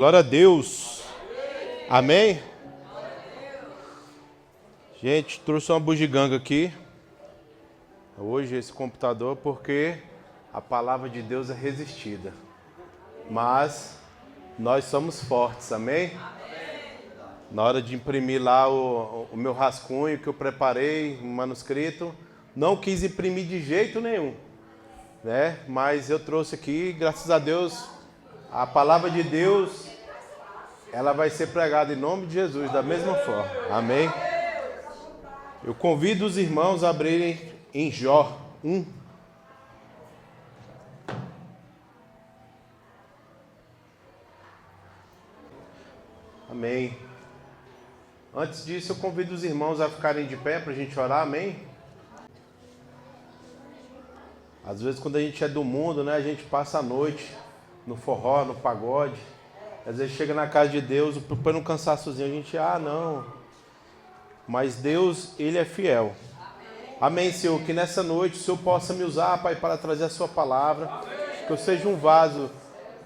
Glória a Deus. Amém? Gente, trouxe uma bugiganga aqui. Hoje esse computador porque a palavra de Deus é resistida. Mas nós somos fortes, amém? Na hora de imprimir lá o meu rascunho que eu preparei, um manuscrito, não quis imprimir de jeito nenhum, né? Mas eu trouxe aqui, graças a Deus, a palavra de Deus, ela vai ser pregada em nome de Jesus, da mesma forma. Amém? Eu convido os irmãos a abrirem em Jó 1. Amém. Antes disso, eu convido os irmãos a ficarem de pé para a gente orar, amém? Às vezes, quando a gente é do mundo, né, a gente passa a noite no forró, no pagode. Às vezes chega na casa de Deus, por um cansaçozinho, a gente, não. Mas Deus, Ele é fiel. Amém, Senhor, que nessa noite o Senhor possa me usar, Pai, para trazer a sua palavra. Que eu seja um vaso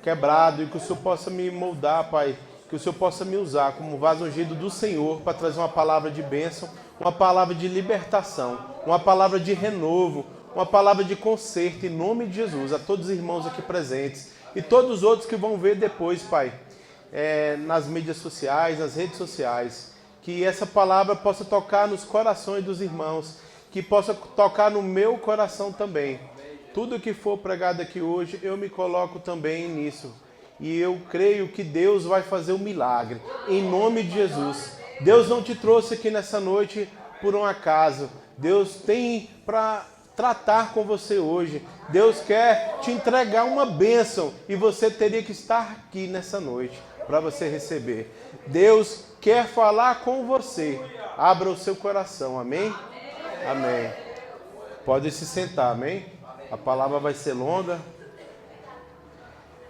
quebrado e que o Senhor possa me moldar, Pai. Que o Senhor possa me usar como um vaso ungido do Senhor para trazer uma palavra de bênção, uma palavra de libertação, uma palavra de renovo, uma palavra de conserto, em nome de Jesus, a todos os irmãos aqui presentes e todos os outros que vão ver depois, Pai, nas mídias sociais, nas redes sociais. Que essa palavra possa tocar nos corações dos irmãos, que possa tocar no meu coração também. Tudo que for pregado aqui hoje, eu me coloco também nisso. E eu creio que Deus vai fazer um milagre, em nome de Jesus. Deus não te trouxe aqui nessa noite por um acaso. Deus tem para tratar com você hoje. Deus quer te entregar uma bênção e você teria que estar aqui nessa noite para você receber. Deus quer falar com você. Abra o seu coração, amém? Amém. Pode se sentar, amém? A palavra vai ser longa.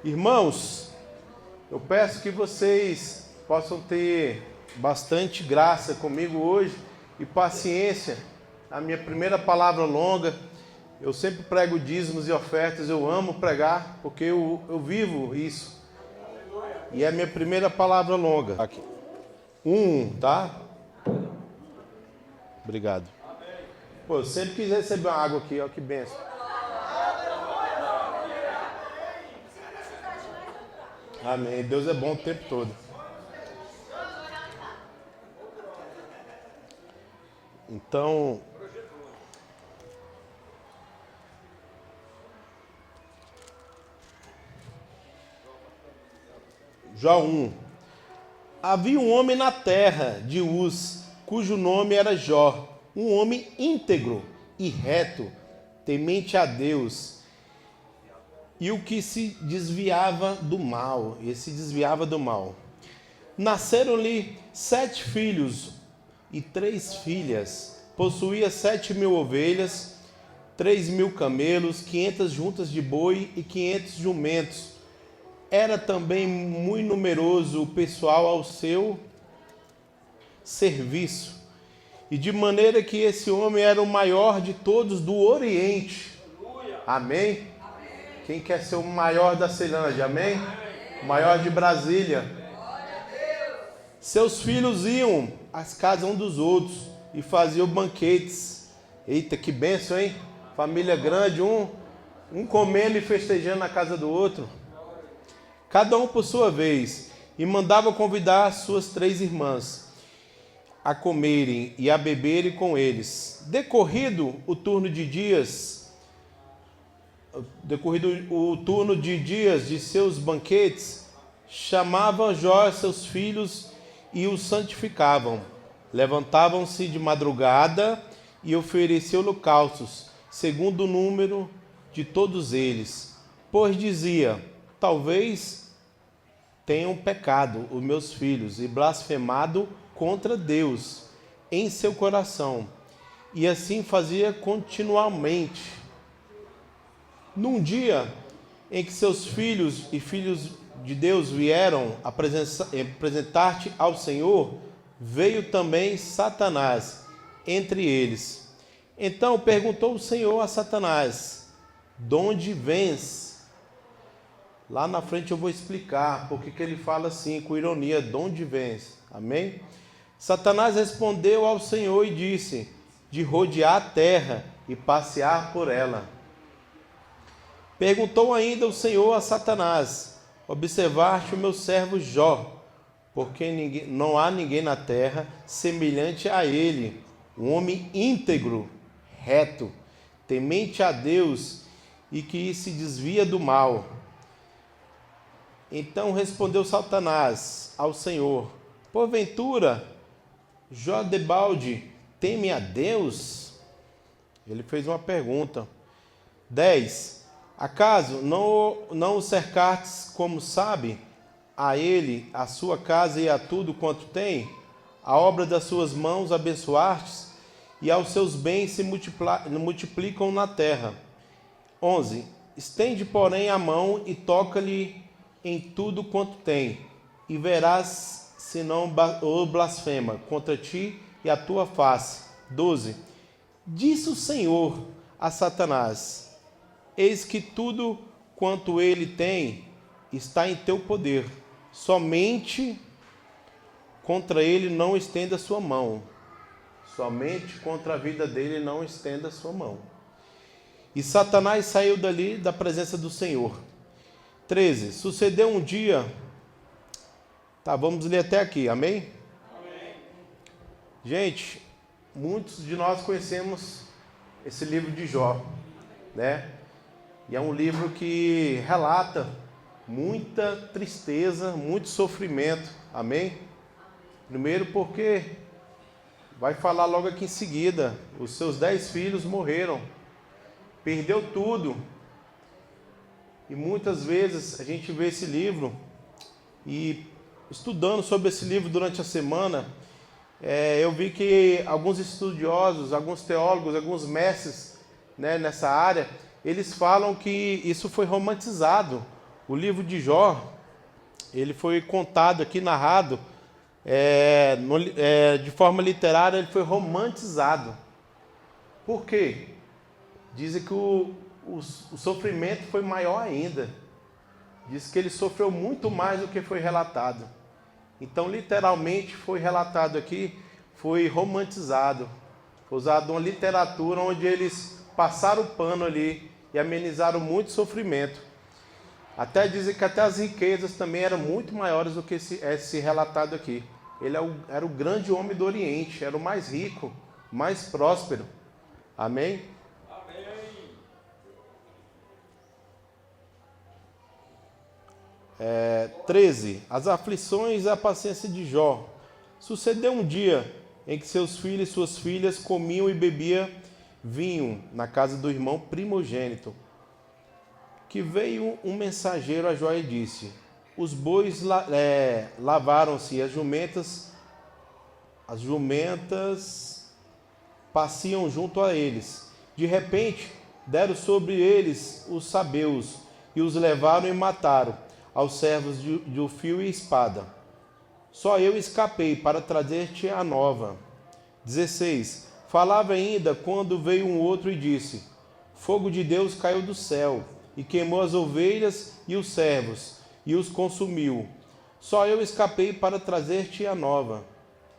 Irmãos, eu peço que vocês possam ter bastante graça comigo hoje e paciência. A minha primeira palavra longa, eu sempre prego dízimos e ofertas, eu amo pregar porque eu vivo isso. E é a minha primeira palavra longa. Aqui. Tá? Obrigado. Pô, eu sempre quis receber uma água aqui, ó, que benção. Amém. Deus é bom o tempo todo. Então, Jó 1. Havia um homem na terra de Uz, cujo nome era Jó, um homem íntegro e reto, temente a Deus, e o que se desviava do mal. Nasceram-lhe 7 filhos e 3 filhas. Possuía 7.000 ovelhas, 3.000 camelos, 500 juntas de boi e 500 jumentos. Era também muito numeroso o pessoal ao seu serviço. E de maneira que esse homem era o maior de todos do Oriente. Amém? Quem quer ser o maior da Ceilândia? Amém? O maior de Brasília. Seus filhos iam às casas um dos outros e faziam banquetes. Eita, que bênção, hein? Família grande, um comendo e festejando na casa do outro. Cada um por sua vez. E mandava convidar suas 3 irmãs a comerem e a beberem com eles. Decorrido o turno de dias de seus banquetes, chamavam Jó seus filhos e os santificavam. Levantavam-se de madrugada e ofereciam holocaustos, segundo o número de todos eles. Pois dizia: talvez tenham pecado os meus filhos e blasfemado contra Deus em seu coração. E assim fazia continuamente. Num dia em que seus filhos e filhos de Deus vieram apresentar-te ao Senhor, veio também Satanás entre eles. Então perguntou o Senhor a Satanás: de onde vens? Lá na frente eu vou explicar porque que ele fala assim, com ironia, de onde vens. Amém? Satanás respondeu ao Senhor e disse, de rodear a terra e passear por ela. Perguntou ainda o Senhor a Satanás, observaste o meu servo Jó, porque não há ninguém na terra semelhante a ele, um homem íntegro, reto, temente a Deus e que se desvia do mal. Então respondeu Satanás ao Senhor, porventura, Jó debalde teme a Deus? Ele fez uma pergunta. 10. Acaso não o cercastes como sabe, a ele, a sua casa e a tudo quanto tem? A obra das suas mãos abençoastes, e aos seus bens se multiplicam na terra. 11. Estende, porém, a mão e toca-lhe em tudo quanto tem, e verás se não o blasfema contra ti e a tua face. 12. Disse o Senhor a Satanás, eis que tudo quanto ele tem está em teu poder, somente contra ele não estenda a sua mão. Somente contra a vida dele não estenda a sua mão. E Satanás saiu dali da presença do Senhor. 13. Sucedeu um dia... Tá, vamos ler até aqui, amém? Amém. Gente, muitos de nós conhecemos esse livro de Jó, né? E é um livro que relata muita tristeza, muito sofrimento, amém? Primeiro porque vai falar logo aqui em seguida, os seus 10 filhos morreram, perdeu tudo. E muitas vezes a gente vê esse livro e estudando sobre esse livro durante a semana, eu vi que alguns estudiosos, alguns teólogos, alguns mestres, né, nessa área, eles falam que isso foi romantizado. O livro de Jó, ele foi contado aqui, narrado, de forma literária, ele foi romantizado. Por quê? Dizem que o sofrimento foi maior ainda. Diz que ele sofreu muito mais do que foi relatado. Então, literalmente, foi relatado aqui, foi romantizado. Foi usado uma literatura onde eles passaram o pano ali e amenizaram muito sofrimento. Até dizem que até as riquezas também eram muito maiores do que esse relatado aqui. Ele era o grande homem do Oriente, era o mais rico, mais próspero. Amém? 13. As aflições e a paciência de Jó. Sucedeu um dia em que seus filhos e suas filhas comiam e bebiam vinho na casa do irmão primogênito, que veio um mensageiro a Jó e disse, os bois lavaram-se, as jumentas passeam junto a eles. De repente, deram sobre eles os sabeus e os levaram e mataram aos servos de fio e espada. Só eu escapei para trazer-te a nova. 16. Falava ainda quando veio um outro e disse, fogo de Deus caiu do céu e queimou as ovelhas e os servos e os consumiu. Só eu escapei para trazer-te a nova.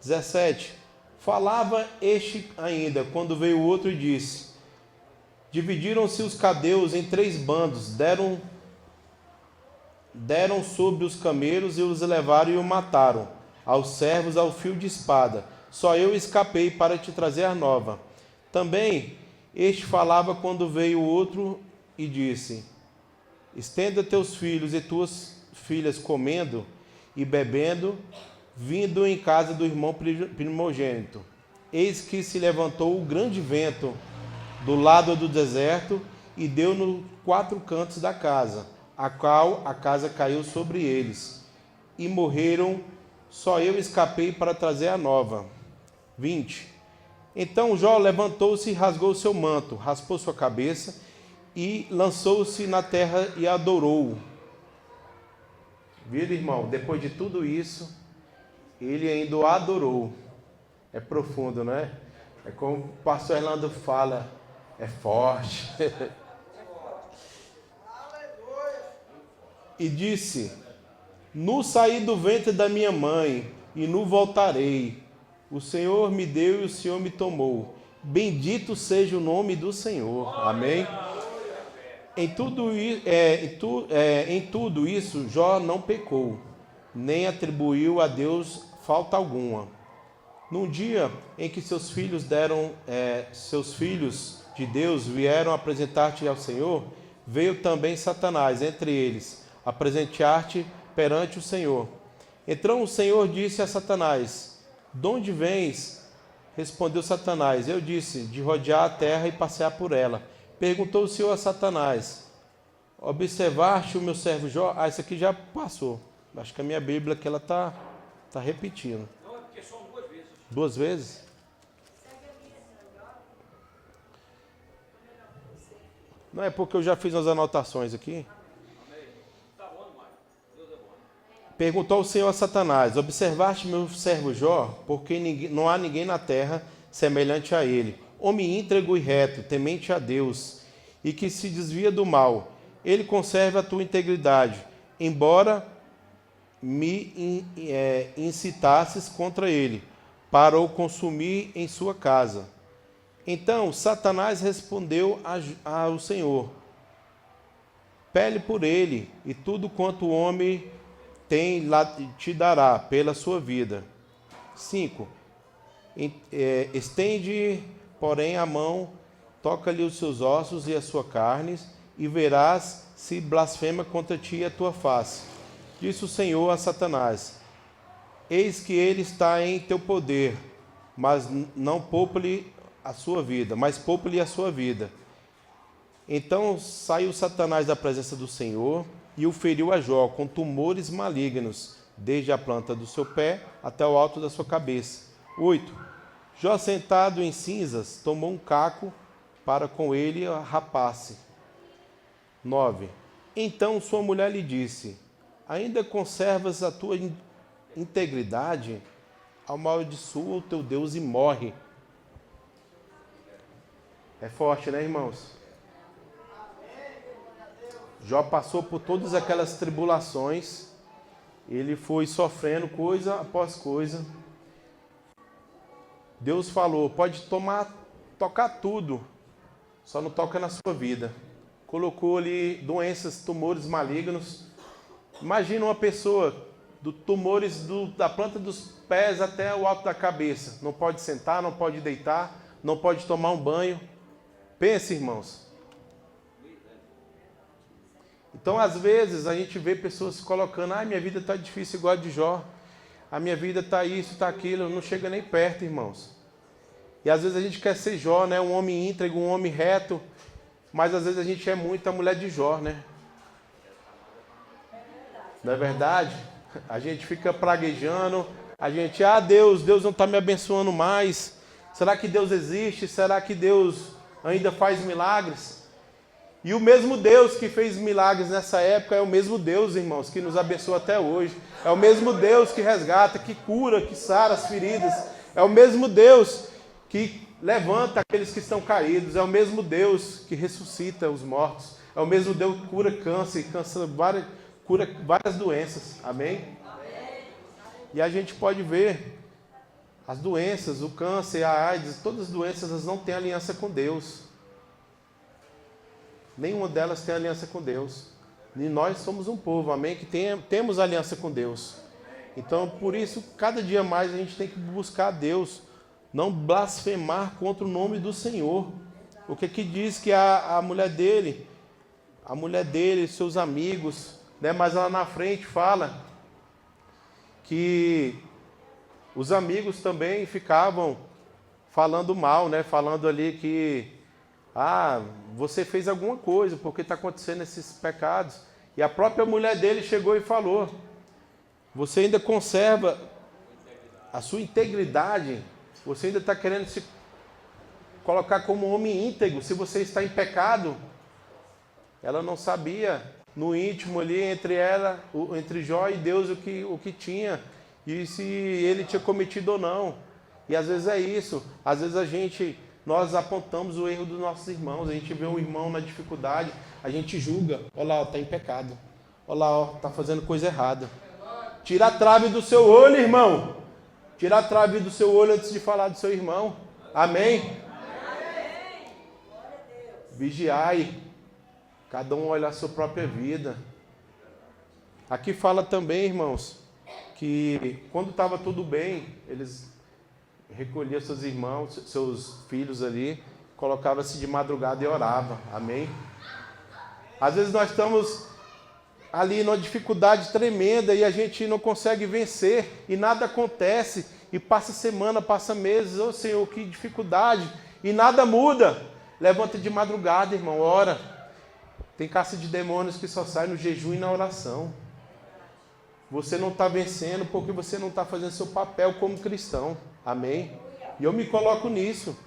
17. Falava este ainda quando veio o outro e disse, dividiram-se os cadeus em 3 bandos, deram sobre os camelos e os levaram e o mataram, aos servos ao fio de espada. Só eu escapei para te trazer a nova. Também este falava quando veio o outro e disse, estenda teus filhos e tuas filhas comendo e bebendo, vindo em casa do irmão primogênito. Eis que se levantou o grande vento do lado do deserto e deu nos 4 cantos da casa, a qual a casa caiu sobre eles, e morreram. Só eu escapei para trazer a nova. 20. Então Jó levantou-se e rasgou seu manto, raspou sua cabeça e lançou-se na terra e adorou. Viu, irmão? Depois de tudo isso, ele ainda o adorou. É profundo, não é? É como o pastor Orlando fala, é forte. e disse: Nu saí do ventre da minha mãe, e nu voltarei. O Senhor me deu e o Senhor me tomou. Bendito seja o nome do Senhor. Amém? Em tudo isso, Jó não pecou, nem atribuiu a Deus falta alguma. Num dia em que seus filhos de Deus vieram apresentar-te ao Senhor, veio também Satanás entre eles, apresentar-te perante o Senhor. Então o Senhor disse a Satanás: De onde vens? Respondeu Satanás: Eu disse, de rodear a terra e passear por ela. Perguntou o Senhor a Satanás: Observaste o meu servo Jó? Ah, isso aqui já passou. Acho que a minha Bíblia aqui ela tá repetindo. Não, é porque são duas vezes. Duas vezes? Não, é porque eu já fiz as anotações aqui. Tá bom demais. Deus é bom. Perguntou o Senhor a Satanás: Observaste meu servo Jó? Porque não há ninguém na terra semelhante a ele, homem íntegro e reto, temente a Deus, e que se desvia do mal. Ele conserva a tua integridade, embora me incitasses contra ele, para o consumir em sua casa. Então Satanás respondeu ao Senhor: Pele por ele, e tudo quanto o homem tem te dará pela sua vida. 5. Estende, porém, a mão, toca-lhe os seus ossos e a sua carne, e verás se blasfema contra ti a tua face. Disse o Senhor a Satanás: Eis que ele está em teu poder, mas não poupa-lhe a sua vida, mas poupa-lhe a sua vida. Então saiu Satanás da presença do Senhor e o feriu a Jó com tumores malignos, desde a planta do seu pé até o alto da sua cabeça. 8. Jó, sentado em cinzas, tomou um caco para com ele rapar-se. 9. Então sua mulher lhe disse: Ainda conservas a tua integridade? Amaldiçoa o teu Deus e morre. É forte, né, irmãos? Jó passou por todas aquelas tribulações, ele foi sofrendo coisa após coisa. Deus falou: pode tocar tudo, só não toca na sua vida. Colocou ali doenças, tumores malignos. Imagina uma pessoa do tumores da planta dos pés até o alto da cabeça. Não pode sentar, não pode deitar, não pode tomar um banho. Pense, irmãos. Então, às vezes, a gente vê pessoas se colocando: minha vida está difícil igual a de Jó. A minha vida está isso, está aquilo. Não chega nem perto, irmãos. E às vezes a gente quer ser Jó, né? Um homem íntegro, um homem reto. Mas às vezes a gente é muito a mulher de Jó, né? Não é verdade? A gente fica praguejando. A gente, Deus não está me abençoando mais. Será que Deus existe? Será que Deus ainda faz milagres? E o mesmo Deus que fez milagres nessa época é o mesmo Deus, irmãos, que nos abençoa até hoje. É o mesmo Deus que resgata, que cura, que sara as feridas. É o mesmo Deus que levanta aqueles que estão caídos. É o mesmo Deus que ressuscita os mortos. É o mesmo Deus que cura câncer, cura várias doenças. Amém? E a gente pode ver as doenças, o câncer, a AIDS, todas as doenças, elas não têm aliança com Deus. Nenhuma delas tem aliança com Deus. E nós somos um povo, amém? Que temos aliança com Deus. Então, por isso, cada dia mais a gente tem que buscar a Deus. Não blasfemar contra o nome do Senhor. O que diz que a mulher dele, seus amigos, né? Mas lá na frente fala que os amigos também ficavam falando mal, né? Falando ali que você fez alguma coisa, porque está acontecendo esses pecados. E a própria mulher dele chegou e falou: você ainda conserva a sua integridade, você ainda está querendo se colocar como homem íntegro, se você está em pecado. Ela não sabia, no íntimo ali, entre Jó e Deus, o que tinha, e se ele tinha cometido ou não. E às vezes é isso, às vezes nós apontamos o erro dos nossos irmãos, a gente vê um irmão na dificuldade, a gente julga: olha lá, está em pecado, Olha lá, ó, tá fazendo coisa errada. Tira a trave do seu olho, irmão. Tira a trave do seu olho antes de falar do seu irmão. Amém? Vigiai. Cada um olha a sua própria vida. Aqui fala também, irmãos, que quando estava tudo bem, eles recolhiam seus irmãos, seus filhos ali, colocava-se de madrugada e orava. Amém? Às vezes nós estamos ali numa dificuldade tremenda e a gente não consegue vencer e nada acontece e passa semana, passa meses. Ô Senhor, que dificuldade! E nada muda. Levanta de madrugada, irmão, ora. Tem caça de demônios que só sai no jejum e na oração. Você não está vencendo porque você não está fazendo seu papel como cristão. Amém? E eu me coloco nisso.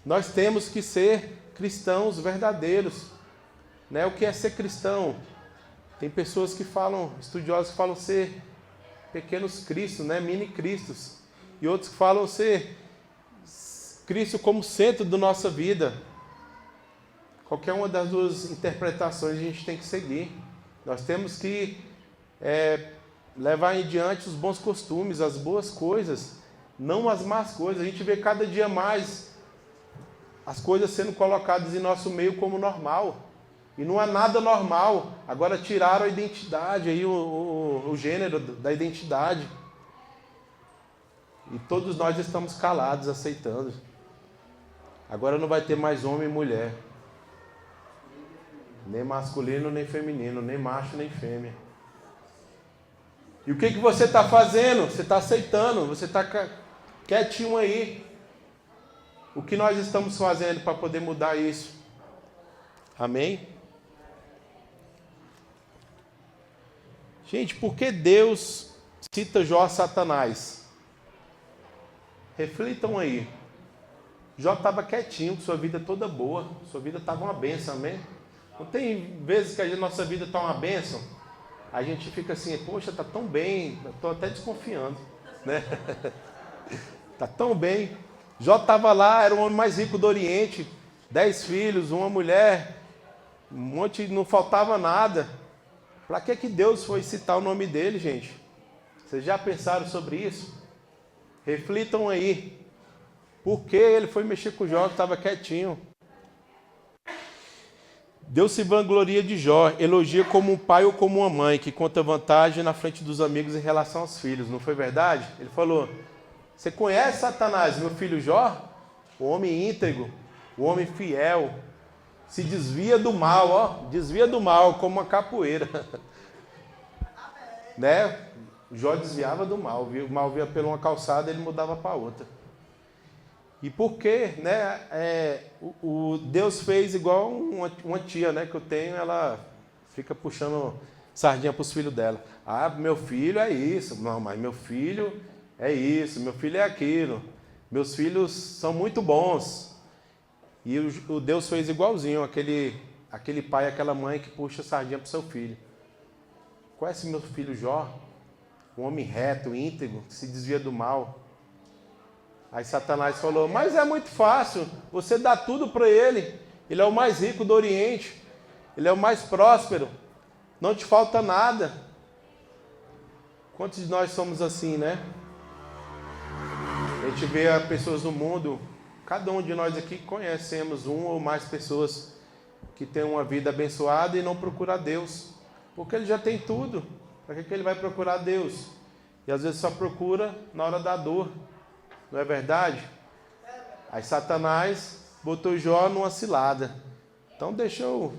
Nós temos que ser cristãos verdadeiros. Né? O que é ser cristão? Tem pessoas que falam, estudiosos que falam ser pequenos cristos, né? Mini cristos. E outros que falam ser Cristo como centro da nossa vida. Qualquer uma das duas interpretações a gente tem que seguir. Nós temos que levar em diante os bons costumes, as boas coisas, não as más coisas. A gente vê cada dia mais as coisas sendo colocadas em nosso meio como normal. E não há nada normal. Agora tiraram a identidade, aí o gênero da identidade. E todos nós estamos calados, aceitando. Agora não vai ter mais homem e mulher. Nem masculino, nem feminino, nem macho, nem fêmea. E o que você está fazendo? Você está aceitando, você está quietinho aí. O que nós estamos fazendo para poder mudar isso? Amém? Gente, por que Deus cita Jó a Satanás? Reflitam aí. Jó estava quietinho, com sua vida toda boa. Sua vida estava uma bênção, amém? Não tem vezes que a nossa vida está uma bênção? A gente fica assim, poxa, está tão bem, estou até desconfiando, né? Está tão bem. Jó estava lá, era o homem mais rico do Oriente, 10 filhos, uma mulher, um monte, não faltava nada. Para que Deus foi citar o nome dele, gente? Vocês já pensaram sobre isso? Reflitam aí. Por que ele foi mexer com Jó que estava quietinho? Deus se vangloria de Jó, elogia como um pai ou como uma mãe, que conta vantagem na frente dos amigos em relação aos filhos. Não foi verdade? Ele falou, você conhece Satanás, meu filho Jó? O homem íntegro, o homem fiel, se desvia do mal, ó, desvia do mal como uma capoeira. Né? Jó desviava do mal, o mal via pela uma calçada, ele mudava para outra. E por quê? Né? O Deus fez igual uma tia, né, que eu tenho, ela fica puxando sardinha para os filhos dela. Ah, meu filho é isso. Não, mas meu filho é isso, meu filho é aquilo. Meus filhos são muito bons. E o Deus fez igualzinho, aquele pai, aquela mãe que puxa sardinha para o seu filho. Conhece meu filho Jó? Um homem reto, íntegro, que se desvia do mal. Aí Satanás falou, mas é muito fácil, você dá tudo para ele. Ele é o mais rico do Oriente, ele é o mais próspero, não te falta nada. Quantos de nós somos assim, né? A gente vê pessoas no mundo, cada um de nós aqui conhecemos uma ou mais pessoas que têm uma vida abençoada e não procuram a Deus, porque ele já tem tudo. Para que ele vai procurar Deus? E às vezes só procura na hora da dor. Não é verdade? Aí Satanás botou Jó numa cilada. Então deixa eu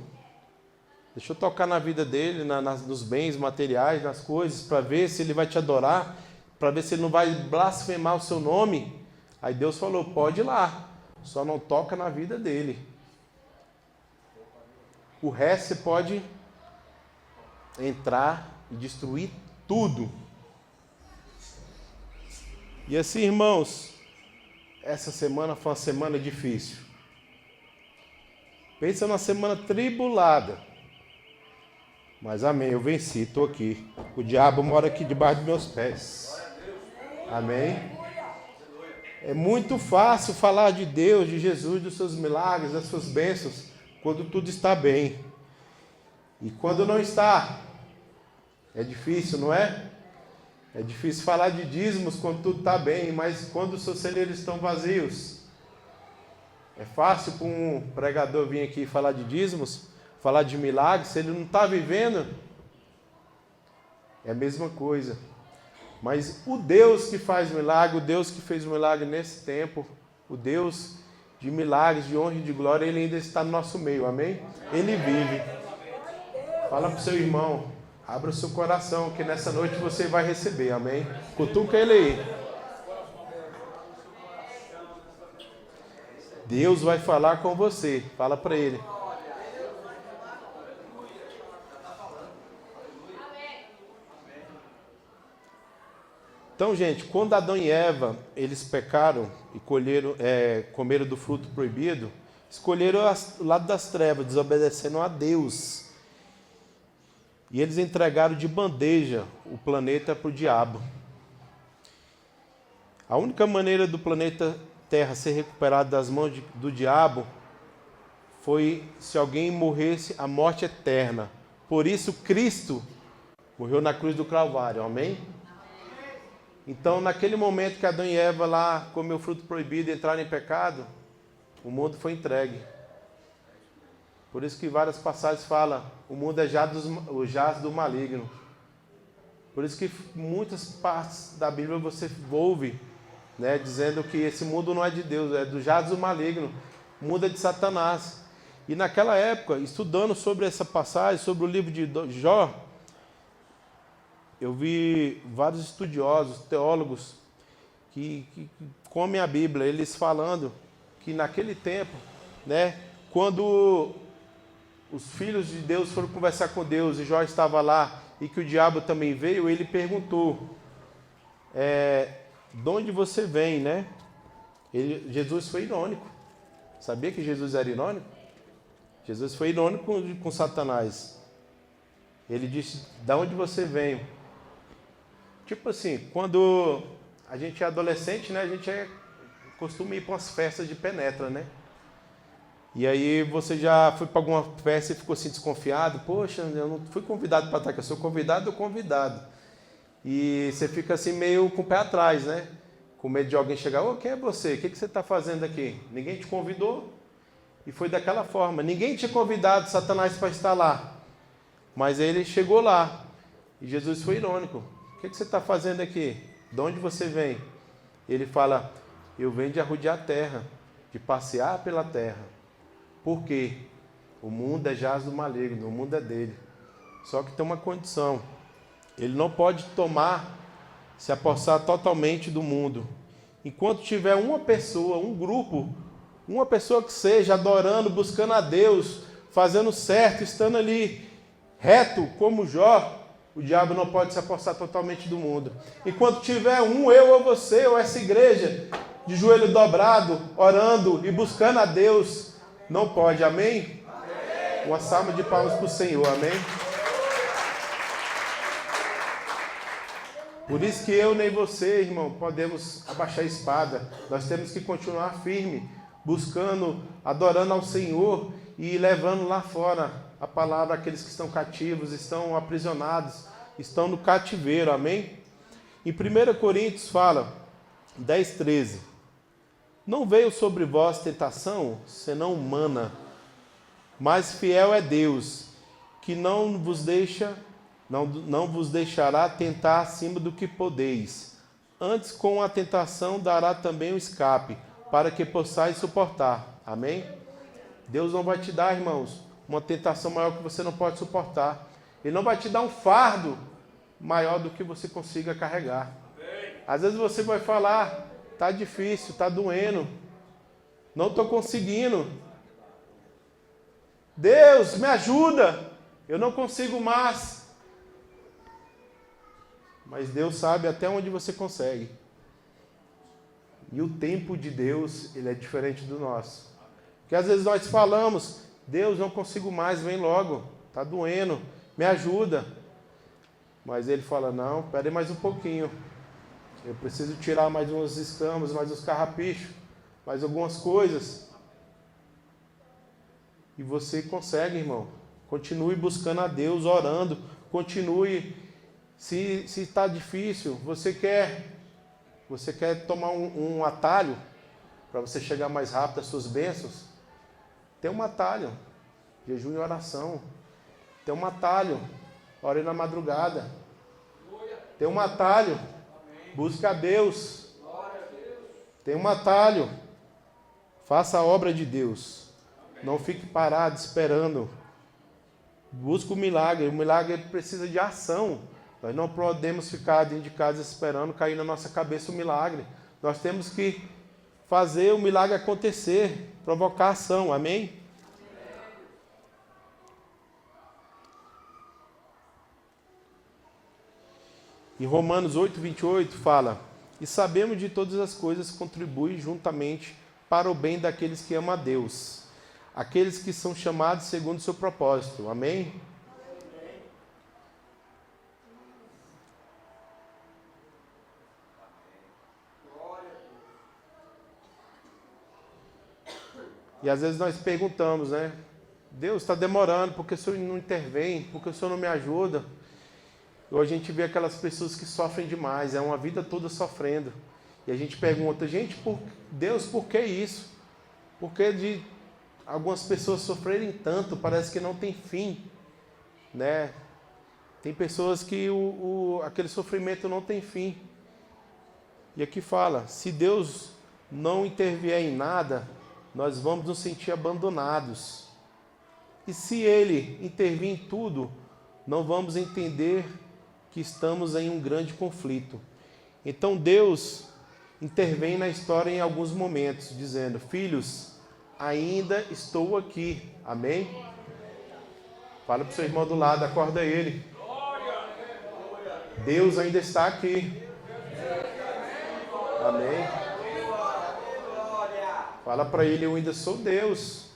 tocar na vida dele, nos bens materiais, nas coisas, para ver se ele vai te adorar, para ver se ele não vai blasfemar o seu nome. Aí Deus falou, pode ir lá, só não toca na vida dele. O resto você pode entrar e destruir tudo. E assim, irmãos, essa semana foi uma semana difícil. Pensa numa semana tribulada. Mas amém, eu venci, estou aqui. O diabo mora aqui debaixo dos meus pés. Amém? É muito fácil falar de Deus, de Jesus, dos seus milagres, das suas bênçãos, quando tudo está bem. E quando não está, é difícil, não é? É difícil falar de dízimos quando tudo está bem, mas quando os seus celeiros estão vazios. É fácil para um pregador vir aqui falar de dízimos, falar de milagres, se ele não está vivendo, é a mesma coisa. Mas o Deus que faz milagre, o Deus que fez milagre nesse tempo, o Deus de milagres, de honra e de glória, Ele ainda está no nosso meio, amém? Ele vive. Fala para o seu irmão, abra o seu coração, que nessa noite você vai receber, amém? Cutuca ele aí. Deus vai falar com você, fala para ele. Então, gente, quando Adão e Eva, eles pecaram e comeram do fruto proibido, escolheram o lado das trevas, desobedecendo a Deus. E eles entregaram de bandeja o planeta para o diabo. A única maneira do planeta Terra ser recuperado das mãos do diabo foi se alguém morresse a morte eterna. Por isso, Cristo morreu na cruz do Calvário, amém? Então, naquele momento que Adão e Eva lá comeu o fruto proibido e entraram em pecado, o mundo foi entregue. Por isso que várias passagens falam, o mundo é o jaz do maligno. Por isso que muitas partes da Bíblia você ouve, né, dizendo que esse mundo não é de Deus, é do jaz do maligno, o mundo é de Satanás. E naquela época, estudando sobre essa passagem, sobre o livro de Jó, eu vi vários estudiosos, teólogos, que comem a Bíblia, eles falando que naquele tempo, né, quando os filhos de Deus foram conversar com Deus e Jó estava lá e que o diabo também veio, ele perguntou, de onde você vem, né? Jesus foi irônico. Sabia que Jesus era irônico? Jesus foi irônico com Satanás. Ele disse, de onde você vem? Tipo assim, quando a gente é adolescente, né? A gente costuma ir para umas festas de penetra, né? E aí você já foi para alguma festa e ficou assim desconfiado? Poxa, eu não fui convidado para estar aqui, eu sou convidado ou convidado? E você fica assim meio com o pé atrás, né? Com medo de alguém chegar, quem é você? O que você está fazendo aqui? Ninguém te convidou? E foi daquela forma. Ninguém tinha convidado Satanás para estar lá. Mas ele chegou lá. E Jesus foi irônico. O que você está fazendo aqui? De onde você vem? Ele fala, eu venho de arrodear a terra, de passear pela terra. Por quê? O mundo é jaz do maligno, o mundo é dele. Só que tem uma condição. Ele não pode se apossar totalmente do mundo. Enquanto tiver uma pessoa, um grupo, uma pessoa que seja adorando, buscando a Deus, fazendo certo, estando ali reto como Jó, o diabo não pode se apossar totalmente do mundo. Enquanto tiver eu ou você, ou essa igreja, de joelho dobrado, orando e buscando a Deus, não pode, amém? Uma salva de palmas para o Senhor, amém? Por isso que eu nem você, irmão, podemos abaixar a espada. Nós temos que continuar firme, buscando, adorando ao Senhor e levando lá fora a palavra àqueles que estão cativos, estão aprisionados, estão no cativeiro, amém? Em 1 Coríntios fala, 10:13, não veio sobre vós tentação, senão humana, mas fiel é Deus, que não vos deixará tentar acima do que podeis. Antes, com a tentação, dará também o escape, para que possais suportar. Amém? Deus não vai te dar, irmãos, uma tentação maior que você não pode suportar. Ele não vai te dar um fardo maior do que você consiga carregar. Às vezes você vai falar, está difícil, está doendo, não estou conseguindo. Deus, me ajuda, eu não consigo mais. Mas Deus sabe até onde você consegue. E o tempo de Deus, ele é diferente do nosso. Porque às vezes nós falamos, Deus, não consigo mais, vem logo, está doendo, me ajuda. Mas ele fala, não, espere mais um pouquinho. Eu preciso tirar mais umas escamas, mais uns carrapichos, mais algumas coisas. E você consegue, irmão. Continue buscando a Deus, orando. Continue. Se está difícil, você quer tomar um atalho para você chegar mais rápido às suas bênçãos? Tem um atalho. Jejum e oração. Tem um atalho. Ore na madrugada. Tem um atalho. Busque a Deus. Tem um atalho. Faça a obra de Deus. Não fique parado esperando. Busque o milagre. O milagre precisa de ação. Nós não podemos ficar dentro de casa esperando cair na nossa cabeça o milagre. Nós temos que fazer o milagre acontecer, provocar ação. Amém? Em Romanos 8:28 fala: e sabemos de todas as coisas contribuem juntamente para o bem daqueles que amam a Deus, aqueles que são chamados segundo o seu propósito. Amém? E às vezes nós perguntamos, né? Deus, está demorando, porque o Senhor não intervém, porque o Senhor não me ajuda. Ou a gente vê aquelas pessoas que sofrem demais, é uma vida toda sofrendo. E a gente pergunta, gente, Deus, por que isso? Por que de algumas pessoas sofrerem tanto? Parece que não tem fim, né? Tem pessoas que aquele sofrimento não tem fim. E aqui fala, se Deus não intervier em nada, nós vamos nos sentir abandonados. E se Ele intervir em tudo, não vamos entender que estamos em um grande conflito. Então Deus intervém na história em alguns momentos, dizendo, filhos, ainda estou aqui. Amém? Fala para o seu irmão do lado, acorda ele. Deus ainda está aqui. Amém? Fala para ele, eu ainda sou Deus.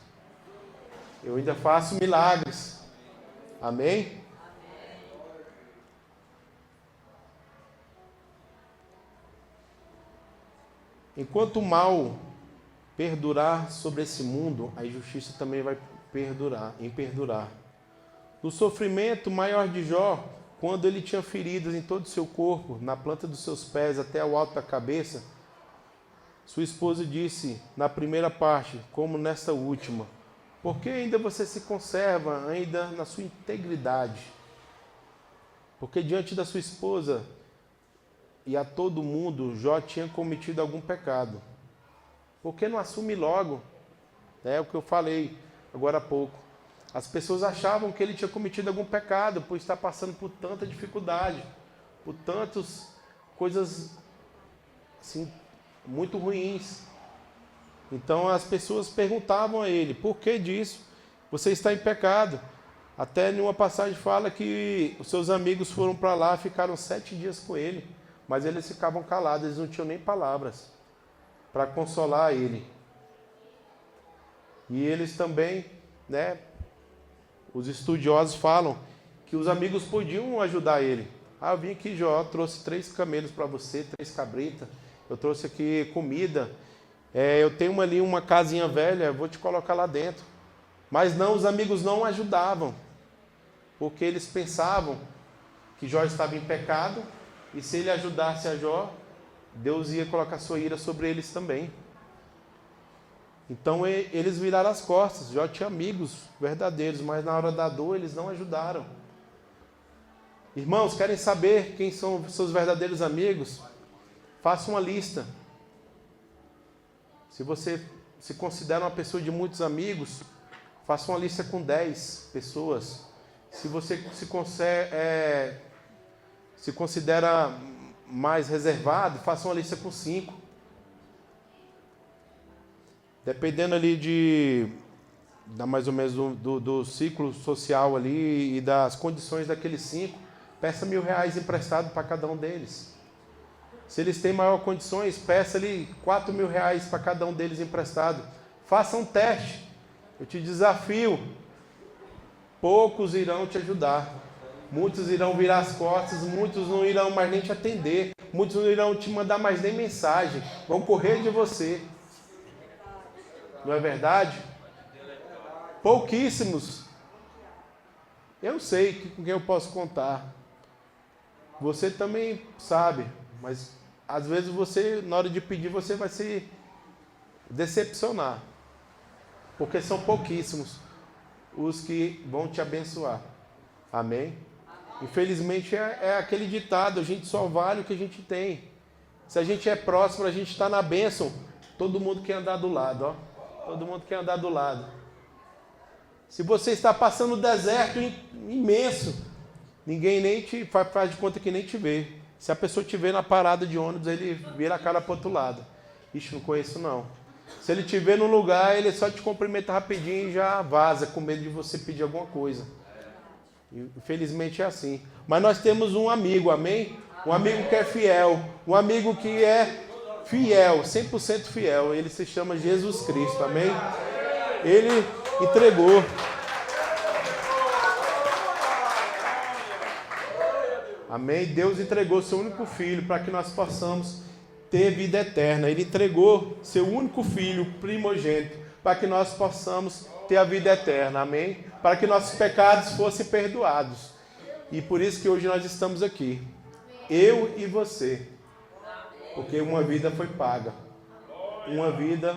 Eu ainda faço milagres. Amém? Enquanto o mal perdurar sobre esse mundo, a injustiça também vai perdurar. No sofrimento maior de Jó, quando ele tinha feridas em todo o seu corpo, na planta dos seus pés até o alto da cabeça, sua esposa disse, na primeira parte, como nesta última, por que ainda você se conserva ainda na sua integridade? Porque diante da sua esposa e a todo mundo, Jó tinha cometido algum pecado. Por que não assume logo? É o que eu falei agora há pouco. As pessoas achavam que ele tinha cometido algum pecado por estar passando por tanta dificuldade, por tantas coisas assim, muito ruins. Então as pessoas perguntavam a ele, por que disso? Você está em pecado. Até em uma passagem fala que os seus amigos foram para lá, ficaram 7 dias com ele, mas eles ficavam calados, eles não tinham nem palavras para consolar ele. E eles também, né, os estudiosos falam que os amigos podiam ajudar ele. Ah, eu vim aqui, Jó, trouxe 3 camelos para você, 3 cabritas, eu trouxe aqui comida, eu tenho ali uma casinha velha, eu vou te colocar lá dentro. Mas não, os amigos não ajudavam, porque eles pensavam que Jó estava em pecado, e se ele ajudasse a Jó, Deus ia colocar sua ira sobre eles também. Então eles viraram as costas. Jó tinha amigos verdadeiros, mas na hora da dor eles não ajudaram. Irmãos, querem saber quem são seus verdadeiros amigos? Faça uma lista. Se você se considera uma pessoa de muitos amigos, faça uma lista com 10 pessoas. Se você se considera mais reservado, faça uma lista com 5. Dependendo ali mais ou menos do ciclo social ali e das condições daqueles 5, peça R$1.000 emprestado para cada um deles. Se eles têm maior condições, peça ali R$4.000 para cada um deles emprestado. Faça um teste. Eu te desafio. Poucos irão te ajudar. Muitos irão virar as costas, muitos não irão mais nem te atender, muitos não irão te mandar mais nem mensagem, vão correr de você. Não é verdade? Pouquíssimos Eu sei com quem eu posso contar. Você também sabe, mas às vezes você, na hora de pedir, você vai se decepcionar. Porque são pouquíssimos os que vão te abençoar. Amém? Infelizmente é aquele ditado, a gente só vale o que a gente tem. Se a gente é próximo, a gente está na bênção, todo mundo quer andar do lado, ó. Todo mundo quer andar do lado. Se você está passando um deserto imenso, ninguém nem te faz de conta que nem te vê. Se a pessoa te vê na parada de ônibus, ele vira a cara para o outro lado. Ixi, não conheço não. Se ele te vê num lugar, ele só te cumprimenta rapidinho e já vaza, com medo de você pedir alguma coisa. Infelizmente é assim. Mas nós temos um amigo, amém? Um amigo que é fiel. Um amigo que é fiel, 100% fiel. Ele se chama Jesus Cristo, amém? Ele entregou. Amém? Deus entregou seu único filho para que nós possamos ter vida eterna. Ele entregou seu único filho primogênito para que nós possamos ter a vida eterna. Amém? Para que nossos pecados fossem perdoados. E por isso que hoje nós estamos aqui. Eu e você. Porque uma vida foi paga. Uma vida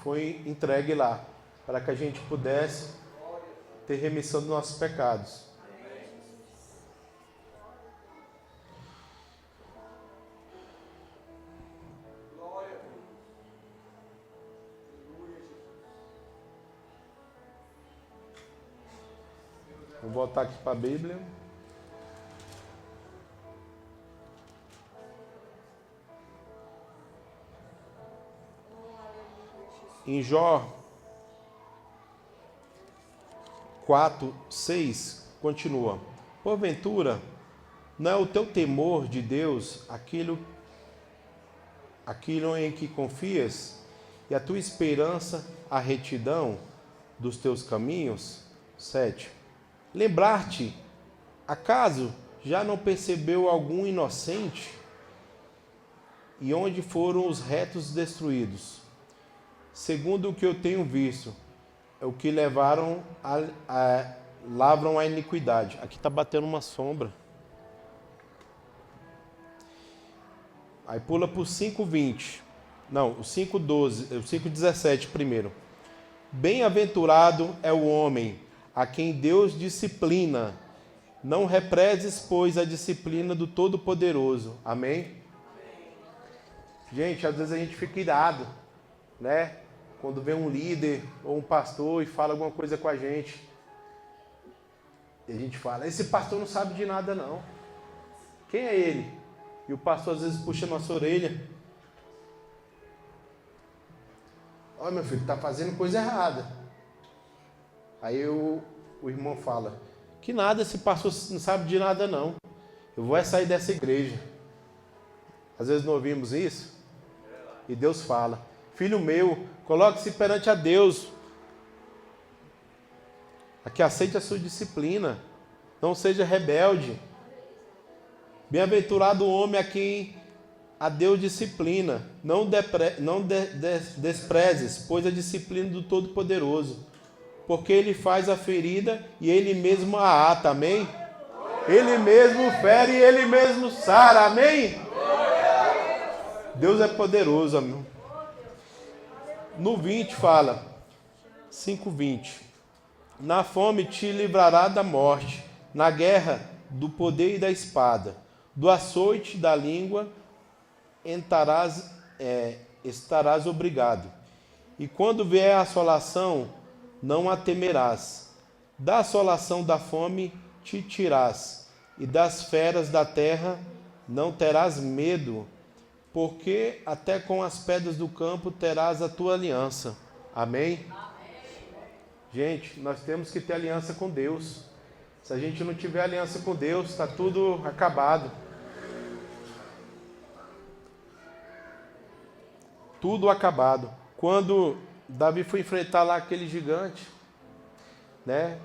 foi entregue lá. Para que a gente pudesse ter remissão dos nossos pecados. Vou voltar aqui para a Bíblia. Em Jó 4:6 continua: porventura, não é o teu temor de Deus aquilo em que confias, e a tua esperança a retidão dos teus caminhos? 7. Lembrar-te, acaso já não percebeu algum inocente? E onde foram os retos destruídos? Segundo o que eu tenho visto, é o que levaram lavram a iniquidade. Aqui está batendo uma sombra. Aí pula para o 5:20. Não, o 5:12, o 5:17 primeiro. Bem-aventurado é o homem a quem Deus disciplina. Não represes, pois, a disciplina do Todo-Poderoso. Amém? Gente, às vezes a gente fica irado, né? Quando vem um líder ou um pastor e fala alguma coisa com a gente. E a gente fala, esse pastor não sabe de nada não. Quem é ele? E o pastor às vezes puxa a nossa orelha. Olha, meu filho, está fazendo coisa errada. Aí o irmão fala, que nada, esse pastor não sabe de nada não. Eu vou sair dessa igreja. Às vezes não ouvimos isso. E Deus fala, filho meu, coloque-se perante a Deus. Aqui aceite a sua disciplina. Não seja rebelde. Bem-aventurado o homem a quem a Deus disciplina. Não desprezes, pois a disciplina do Todo-Poderoso. Porque ele faz a ferida e ele mesmo a ata, amém? Ele mesmo fere e ele mesmo sara, amém? Deus é poderoso, amém? No 20 fala, 5:20. Na fome te livrará da morte, na guerra do poder e da espada, do açoite da língua estarás obrigado. E quando vier a assolação, não a temerás. Da assolação da fome te tirás, e das feras da terra não terás medo, porque até com as pedras do campo terás a tua aliança. Amém? Gente, nós temos que ter aliança com Deus. Se a gente não tiver aliança com Deus, está tudo acabado. Tudo acabado. Quando Davi foi enfrentar lá aquele gigante, né?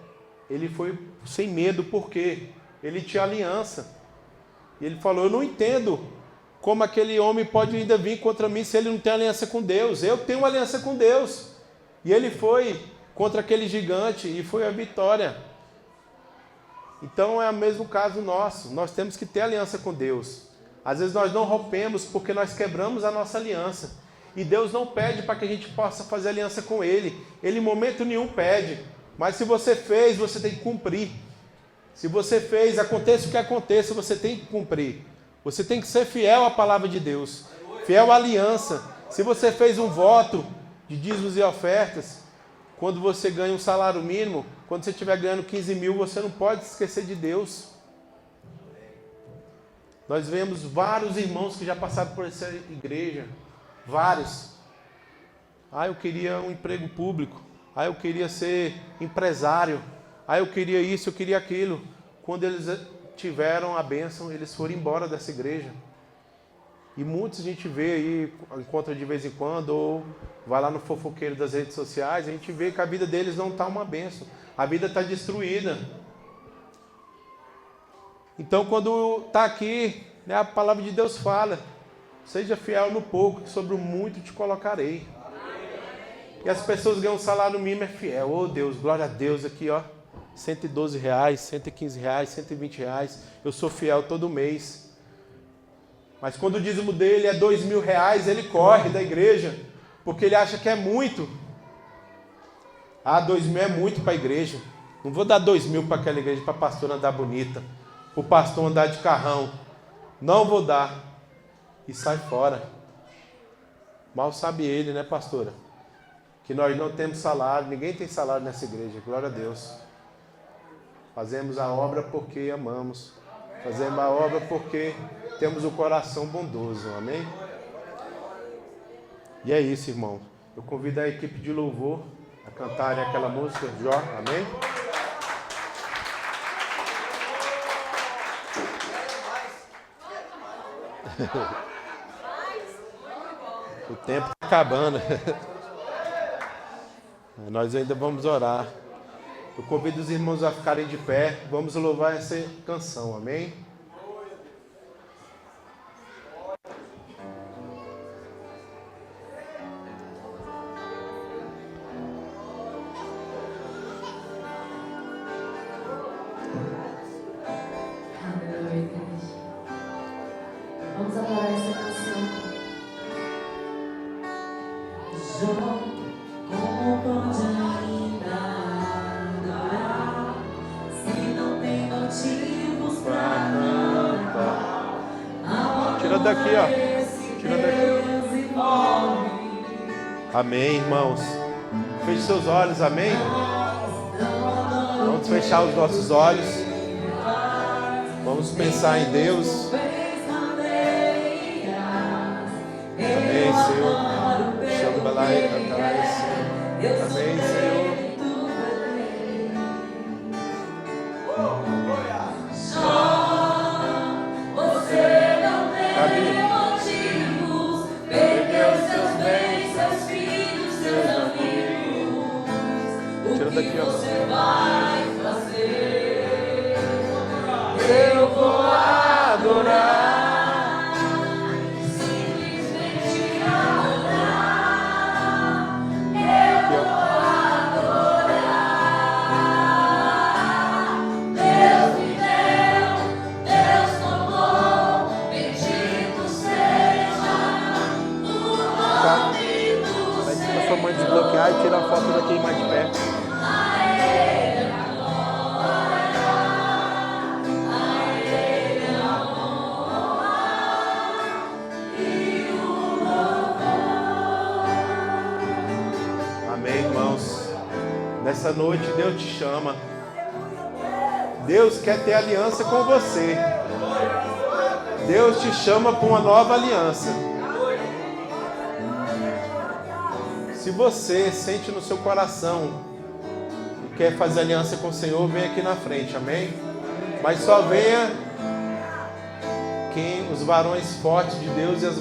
Ele foi sem medo, porque ele tinha aliança. E ele falou, eu não entendo como aquele homem pode ainda vir contra mim se ele não tem aliança com Deus. Eu tenho uma aliança com Deus. E ele foi contra aquele gigante e foi a vitória. Então é o mesmo caso nosso. Nós temos que ter aliança com Deus. Às vezes nós não rompemos porque nós quebramos a nossa aliança. E Deus não pede para que a gente possa fazer aliança com Ele. Ele em momento nenhum pede. Mas se você fez, você tem que cumprir. Se você fez, aconteça o que aconteça, você tem que cumprir. Você tem que ser fiel à palavra de Deus. Fiel à aliança. Se você fez um voto de dízimos e ofertas, quando você ganha um salário mínimo, quando você estiver ganhando 15 mil, você não pode esquecer de Deus. Nós vemos vários irmãos que já passaram por essa igreja. Vários. Eu queria um emprego público. Eu queria ser empresário. Eu queria isso, eu queria aquilo. Quando eles tiveram a bênção, eles foram embora dessa igreja. E muitos a gente vê aí, encontra de vez em quando, ou vai lá no fofoqueiro das redes sociais, a gente vê que a vida deles não está uma bênção. A vida está destruída. Então, quando está aqui, né, a palavra de Deus fala: seja fiel no pouco, que sobre o muito te colocarei. E as pessoas ganham um salário mínimo, é fiel. Oh Deus, glória a Deus, aqui ó, R$112, R$115, R$120. Eu sou fiel todo mês. Mas quando o dízimo dele é R$2.000, ele corre da igreja, porque ele acha que é muito. R$2.000 é muito para a igreja. Não vou dar R$2.000 para aquela igreja, para a pastora andar bonita, para o pastor andar de carrão. Não vou dar. E sai fora. Mal sabe ele, né, pastora? Que nós não temos salário, ninguém tem salário nessa igreja, glória a Deus. Fazemos a obra porque amamos. Fazemos a obra porque temos o coração bondoso, amém? E é isso, irmão. Eu convido a equipe de louvor a cantarem aquela música, Jó, amém? O tempo está acabando. Nós ainda vamos orar. Eu convido os irmãos a ficarem de pé. Vamos louvar essa canção, amém? Vamos adorar essa canção. Jó, como pode ainda adorar se não tem motivos pra cantar? Tira daqui, ó. Tira daqui. Amém, irmãos. Feche seus olhos, amém? Vamos fechar os nossos olhos. Vamos pensar em Deus. Amém, Senhor. Chama lá e cantar. Amém, Senhor. Você não tem motivos, perdeu seus bens, seus filhos, seus amigos. Tira daqui, ó. Você vai fazer? Eu vou adorar. Desbloquear e tirar a foto daqui mais de perto. Amém, irmãos. Nessa noite Deus te chama. Deus quer ter aliança com você. Deus te chama para uma nova aliança. Se você sente no seu coração e quer fazer aliança com o Senhor, vem aqui na frente, amém? Mas só venha quem os varões fortes de Deus e as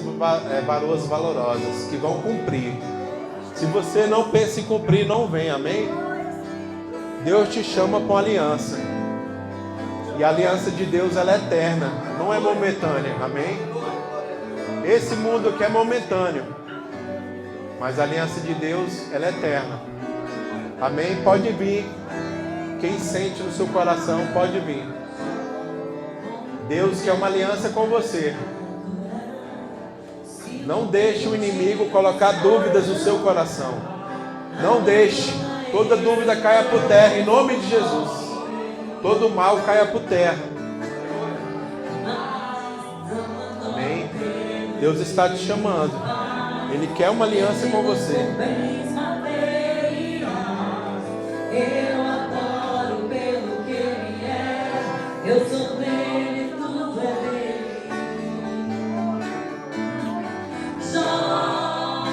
varoas valorosas, que vão cumprir. Se você não pensa em cumprir, não vem, amém? Deus te chama para uma aliança. E a aliança de Deus, ela é eterna, não é momentânea, amém? Esse mundo aqui é momentâneo. Mas a aliança de Deus, ela é eterna. Amém? Pode vir. Quem sente no seu coração pode vir. Deus quer uma aliança com você. Não deixe o inimigo colocar dúvidas no seu coração. Não deixe. Toda dúvida caia por terra, em nome de Jesus. Todo mal caia por terra. Amém? Deus está te chamando. Ele quer uma aliança com você. Eu adoro pelo que Ele é. Eu sou dele, tudo é dele. Só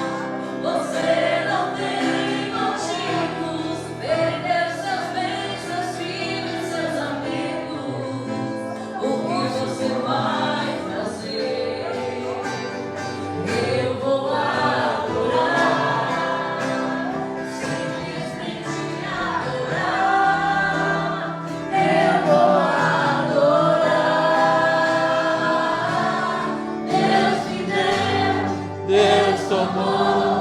você não tem motivos. Perdeu seus bens, seus filhos, seus amigos. O que você vai fazer? Eu vou adorar. Deus tomou